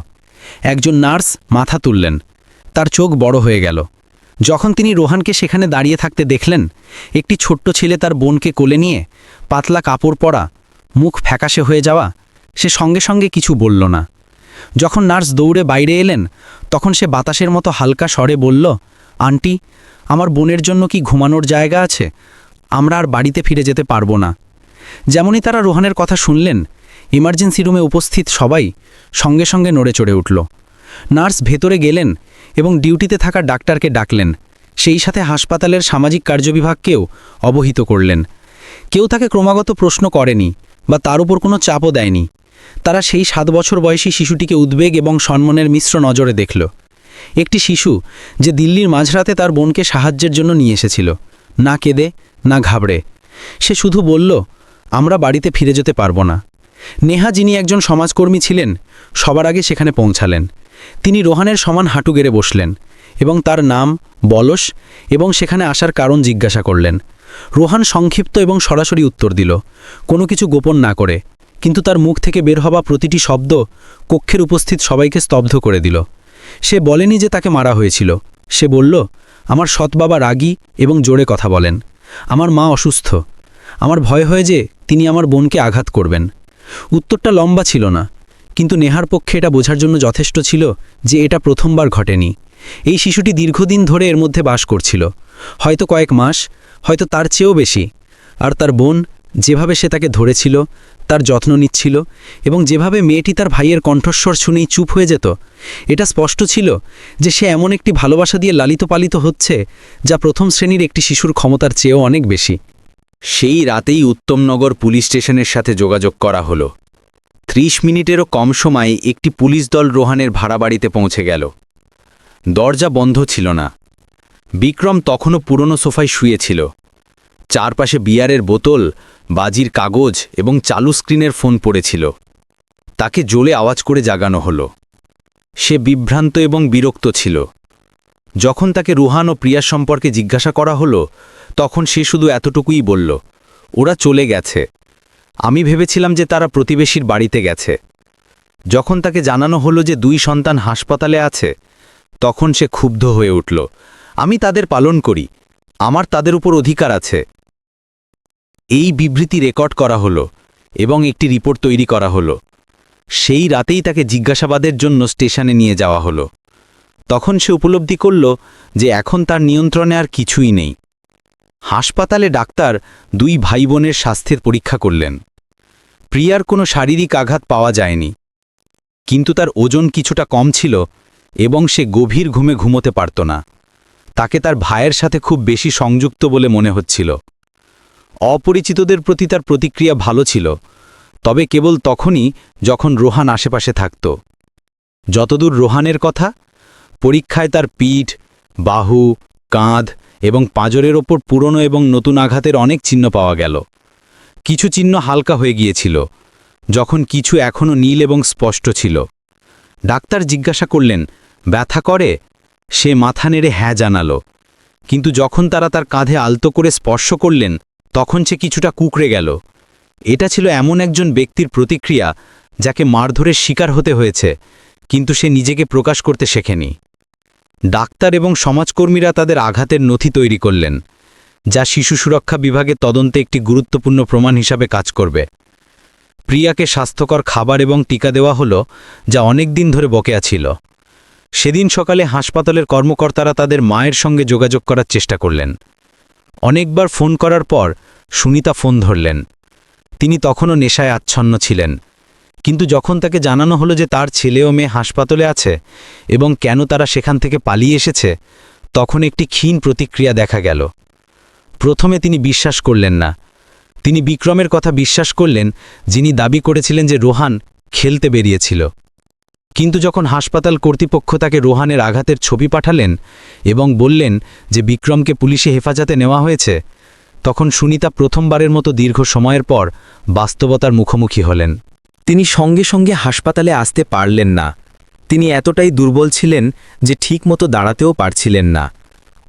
একজন নার্স মাথা তুললেন। তার চোখ বড় হয়ে গেল যখন তিনি রোহানকে সেখানে দাঁড়িয়ে থাকতে দেখলেন। একটি ছোট্ট ছেলে তার বোনকে কোলে নিয়ে, পাতলা কাপড় পরা, মুখ ফ্যাকাশে হয়ে যাওয়া। সে সঙ্গে সঙ্গে কিছু বলল না। যখন নার্স দৌড়ে বাইরে এলেন, তখন সে বাতাসের মতো হালকা স্বরে বলল, আন্টি, আমার বোনের জন্য কি ঘুমানোর জায়গা আছে? আমরা আর বাড়িতে ফিরে যেতে পারবো না। যেমনই তারা রোহানের কথা শুনলেন, ইমার্জেন্সি রুমে উপস্থিত সবাই সঙ্গে সঙ্গে নড়ে চড়ে উঠল। নার্স ভেতরে গেলেন এবং ডিউটিতে থাকা ডাক্তারকে ডাকলেন। সেই সাথে হাসপাতালের সামাজিক কার্যবিভাগকেও অবহিত করলেন। কেউ তাকে ক্রমাগত প্রশ্ন করেনি বা তার উপর কোনো চাপও দেয়নি। তারা সেই 7 বছর বয়সী শিশুটিকে উদ্বেগ এবং সম্মানের মিশ্র নজরে দেখল। একটি শিশু যে দিল্লির মাঝরাতে তার বোনকে সাহায্যের জন্য নিয়ে এসেছিল, না কেঁদে, না ঘাবড়ে। সে শুধু বলল, আমরা বাড়িতে ফিরে যেতে পারবো না। নেহা, যিনি একজন সমাজকর্মী ছিলেন, সবার আগে সেখানে পৌঁছালেন। তিনি রোহানের সমান হাঁটু গেড়ে বসলেন এবং তার নাম, বয়স এবং সেখানে আসার কারণ জিজ্ঞাসা করলেন। রোহান সংক্ষিপ্ত এবং সরাসরি উত্তর দিল, কোনো কিছু গোপন না করে। কিন্তু তার মুখ থেকে বের হওয়া প্রতিটি শব্দ কক্ষের উপস্থিত সবাইকে স্তব্ধ করে দিল। সে বলেনি যে তাকে মারা হয়েছিল। সে বলল, আমার সৎ বাবা রাগী এবং জোরে কথা বলেন। আমার মা অসুস্থ। আমার ভয় হয় যে তিনি আমার বোনকে আঘাত করবেন। উত্তরটা লম্বা ছিল না, কিন্তু নেহার পক্ষে এটা বোঝার জন্য যথেষ্ট ছিল যে এটা প্রথমবার ঘটেনি। এই শিশুটি দীর্ঘদিন ধরে এর মধ্যে বাস করছিল, হয়তো কয়েক মাস, হয়তো তার চেয়েও বেশি। আর তার বোন, যেভাবে সে তাকে ধরেছিল, তার যত্ন নিচ্ছিল এবং যেভাবে মেয়েটি তার ভাইয়ের কণ্ঠস্বর শুনেই চুপ হয়ে যেত, এটা স্পষ্ট ছিল যে সে এমন একটি ভালোবাসা দিয়ে লালিত পালিত হচ্ছে যা প্রথম শ্রেণীর একটি শিশুর ক্ষমতার চেয়েও অনেক বেশি। সেই রাতেই উত্তমনগর পুলিশ স্টেশনের সাথে যোগাযোগ করা হলো। 30 মিনিটেরও কম সময়ে একটি পুলিশ দল রোহানের ভাড়া বাড়িতে পৌঁছে গেল। দরজা বন্ধ ছিল না। বিক্রম তখনও পুরনো সোফায় শুয়েছিল। চারপাশে বিয়ারের বোতল, বাজির কাগজ এবং চালু স্ক্রিনের ফোন পড়েছিল। তাকে জোরে আওয়াজ করে জাগানো হলো। সে বিভ্রান্ত এবং বিরক্ত ছিল। যখন তাকে রোহান ও প্রিয়া সম্পর্কে জিজ্ঞাসা করা হলো, তখন সে শুধু এতটুকুই বলল, ওরা চলে গেছে। আমি ভেবেছিলাম যে তারা প্রতিবেশীর বাড়িতে গেছে। যখন তাকে জানানো হলো যে 2 সন্তান হাসপাতালে আছে, তখন সে ক্ষুব্ধ হয়ে উঠল। আমি তাদের পালন করি, আমার তাদের উপর অধিকার আছে। এই বিবৃতি রেকর্ড করা হলো এবং একটি রিপোর্ট তৈরি করা হলো। সেই রাতেই তাকে জিজ্ঞাসাবাদের জন্য স্টেশনে নিয়ে যাওয়া হলো। তখন সে উপলব্ধি করল যে এখন তার নিয়ন্ত্রণে আর কিছুই নেই। হাসপাতালে ডাক্তার 2 ভাই বোনের স্বাস্থ্যের পরীক্ষা করলেন। প্রিয়ার কোনো শারীরিক আঘাত পাওয়া যায়নি, কিন্তু তার ওজন কিছুটা কম ছিল এবং সে গভীর ঘুমে ঘুমোতে পারত না। তাকে তার ভাইয়ের সাথে খুব বেশি সংযুক্ত বলে মনে হচ্ছিল। অপরিচিতদের প্রতি তার প্রতিক্রিয়া ভালো ছিল, তবে কেবল তখনই যখন রোহান আশেপাশে থাকত। যতদূর রোহানের কথা, পরীক্ষায় তার পিঠ, বাহু, কাঁধ এবং পাঁজরের ওপর পুরনো এবং নতুন আঘাতের অনেক চিহ্ন পাওয়া গেল। কিছু চিহ্ন হালকা হয়ে গিয়েছিল, যখন কিছু এখনও নীল এবং স্পষ্ট ছিল। ডাক্তার জিজ্ঞাসা করলেন, ব্যথা করে? সে মাথা নেড়ে হ্যাঁ জানালো। কিন্তু যখন তারা তার কাঁধে আলতো করে স্পর্শ করলেন, তখন সে কিছুটা কুঁকড়ে গেল। এটা ছিল এমন একজন ব্যক্তির প্রতিক্রিয়া যাকে মারধরের শিকার হতে হয়েছে, কিন্তু সে নিজেকে প্রকাশ করতে শেখেনি। ডাক্তার এবং সমাজকর্মীরা তাদের আঘাতের নথি তৈরি করলেন, যা শিশু সুরক্ষা বিভাগের তদন্তে একটি গুরুত্বপূর্ণ প্রমাণ হিসাবে কাজ করবে। প্রিয়াকে স্বাস্থ্যকর খাবার এবং টিকা দেওয়া হলো, যা অনেক দিন ধরে বকেয়া ছিল। সেদিন সকালে হাসপাতালের কর্মকর্তারা তাদের মায়ের সঙ্গে যোগাযোগ করার চেষ্টা করলেন। অনেকবার ফোন করার পর সুনিতা ফোন ধরলেন। তিনি তখনও নেশায় আচ্ছন্ন ছিলেন, কিন্তু যখন তাকে জানানো হলো যে তার ছেলে ও মেয়ে হাসপাতালে আছে এবং কেন তারা সেখান থেকে পালিয়ে এসেছে, তখন একটি ক্ষীণ প্রতিক্রিয়া দেখা গেল। প্রথমে তিনি বিশ্বাস করলেন না। তিনি বিক্রমের কথা বিশ্বাস করলেন, যিনি দাবি করেছিলেন যে রোহান খেলতে বেরিয়েছিল। কিন্তু যখন হাসপাতাল কর্তৃপক্ষ তাকে রোহানের আঘাতের ছবি পাঠালেন এবং বললেন যে বিক্রমকে পুলিশে হেফাজতে নেওয়া হয়েছে, তখন সুনিতা প্রথমবারের মতো দীর্ঘ সময়ের পর বাস্তবতার মুখোমুখি হলেন। তিনি সঙ্গে সঙ্গে হাসপাতালে আসতে পারলেন না। তিনি এতটাই দুর্বল ছিলেন যে ঠিকমতো দাঁড়াতেও পারছিলেন না।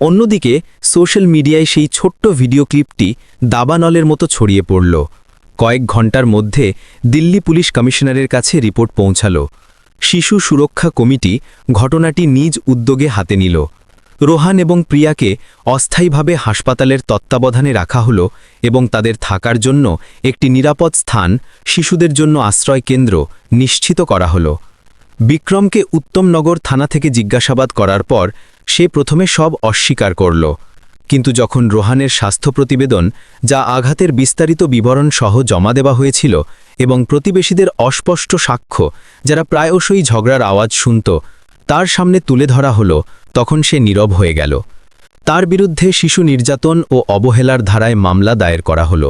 অন্যদিকে সোশ্যাল মিডিয়ায় সেই ছোট্ট ভিডিও ক্লিপটি দাবানলের মতো ছড়িয়ে পড়ল। কয়েক ঘন্টার মধ্যে দিল্লি পুলিশ কমিশনারের কাছে রিপোর্ট পৌঁছালো। শিশু সুরক্ষা কমিটি ঘটনাটি নিজ উদ্যোগে হাতে নিল। রোহান এবং প্রিয়াকে অস্থায়ীভাবে হাসপাতালের তত্ত্বাবধানে রাখা হলো এবং তাদের থাকার জন্য একটি নিরাপদ স্থান, শিশুদের জন্য আশ্রয় কেন্দ্র নিশ্চিত করা হলো। বিক্রমকে উত্তমনগর থানা থেকে জিজ্ঞাসাবাদ করার পর সে প্রথমে সব অস্বীকার করল, কিন্তু যখন রোহানের স্বাস্থ্য প্রতিবেদন, যা আঘাতের বিস্তারিত বিবরণ সহ জমা দেওয়া হয়েছিল, এবং প্রতিবেশীদের অস্পষ্ট সাক্ষ্য যারা প্রায়শই ঝগড়ার আওয়াজ শুনত, তার সামনে তুলে ধরা হলো, তখন সে নীরব হয়ে গেল। তার বিরুদ্ধে শিশু নির্যাতন ও অবহেলার ধারায় মামলা দায়ের করা হলো।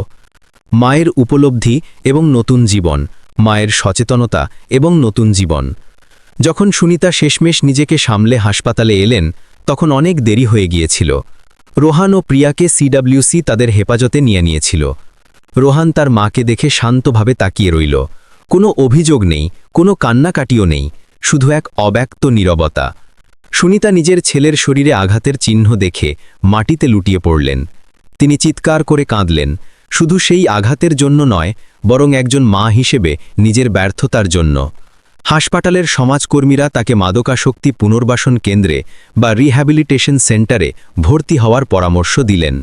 মায়ের উপলব্ধি এবং নতুন জীবন, মায়ের সচেতনতা এবং নতুন জীবন। যখন সুনিতা শেষমেশ নিজেকে সামলে হাসপাতালে এলেন, তখন অনেক দেরি হয়ে গিয়েছিল। রোহান ও প্রিয়াকে সিডব্লিউসি তাদের হেফাজতে নিয়ে নিয়েছিল। রোহান তার মাকে দেখে শান্তভাবে তাকিয়ে রইল। কোনো অভিযোগ নেই, কোনো কান্নাকাটিও নেই, শুধু এক অব্যক্ত নীরবতা। সুনিতা নিজের ছেলের শরীরে আঘাতের চিহ্ন দেখে মাটিতে লুটিয়ে পড়লেন। তিনি চিৎকার করে কাঁদলেন, শুধু সেই আঘাতের জন্য নয়, বরং একজন মা হিসেবে নিজের ব্যর্থতার জন্য। হাসপাতালের সমাজকর্মীরা তাকে মাদকাসক্তি পুনর্বাসন কেন্দ্রে বা রিহ্যাবিলিটেশন সেন্টারে ভর্তি হওয়ার পরামর্শ দিলেন।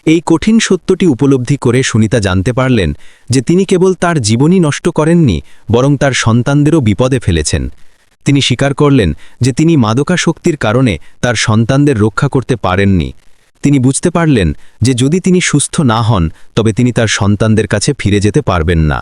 এই কঠিন সত্যটি উপলব্ধি করে সুনিতা জানতে পারলেন যে তিনি কেবল তার জীবনই নষ্ট করেননি, বরং তার সন্তানদেরও বিপদে ফেলেছেন। তিনি স্বীকার করলেন যে তিনি মাদকাসক্তির কারণে তার সন্তানদের রক্ষা করতে পারেননি। তিনি বুঝতে পারলেন যে যদি তিনি সুস্থ না হন, তবে তিনি তার সন্তানদের কাছে ফিরে যেতে পারবেন না।